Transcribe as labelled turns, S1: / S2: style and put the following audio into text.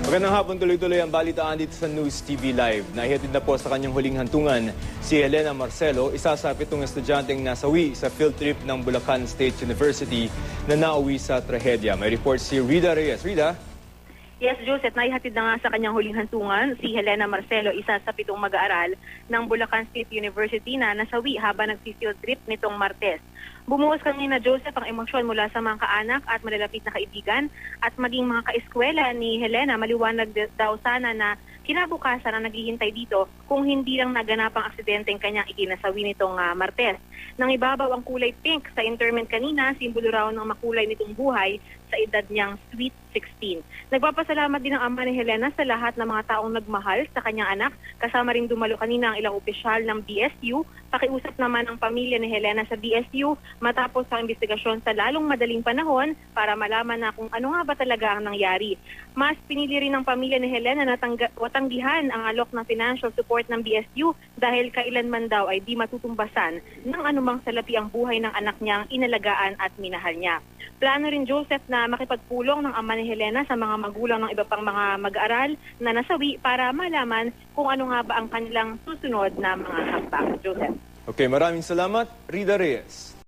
S1: Magandang hapon, tuloy-tuloy ang balitaan dito sa News TV Live. Naihatid na po sa kanyang huling hantungan si Helena Marcelo, isa sa 7 estudyanteng nasawi sa field trip ng Bulacan State University na nauwi sa trahedya. May report si Rida Reyes. Rida?
S2: Yes, Joseph, naihatid na nga sa kanyang huling hantungan si Helena Marcelo, isa sa 7 mag-aaral ng Bulacan State University na nasawi habang nagsi-field trip nitong Martes. Bumuhos kanina, Joseph, ang emosyon mula sa mga kaanak at malalapit na kaibigan at maging mga kaeskwela ni Helena. Maliwanag daw sana na kinabukasan ang naghihintay dito kung hindi lang naganap ang aksidente ang kanyang ikinasawi nitong Martes. Nang ibabaw ang kulay pink sa interment kanina, simbolo raw ng makulay nitong buhay sa edad niyang sweet 16. Nagpapasalamat din ang ama ni Helena sa lahat ng mga taong nagmahal sa kanyang anak. Kasama rin dumalo kanina ang ilang opisyal ng BSU. Pakiusap naman ang pamilya ni Helena sa BSU matapos ang investigasyon sa lalong madaling panahon para malaman na kung ano nga ba talaga ang nangyari. Mas pinili rin ng pamilya ni Helena na tanggihan ang alok ng financial support ng BSU dahil kailanman daw ay di matutumbasan ng anumang salapi ang buhay ng anak niyang inalagaan at minahal niya. Plano rin, Joseph, na makipagpulong ng ama ni Helena sa mga magulang ng iba pang mga mag-aaral na nasawi para malaman kung ano nga ba ang kanilang susunod na mga hakbang. Joseph.
S1: Okay, maraming salamat, Rida Reyes.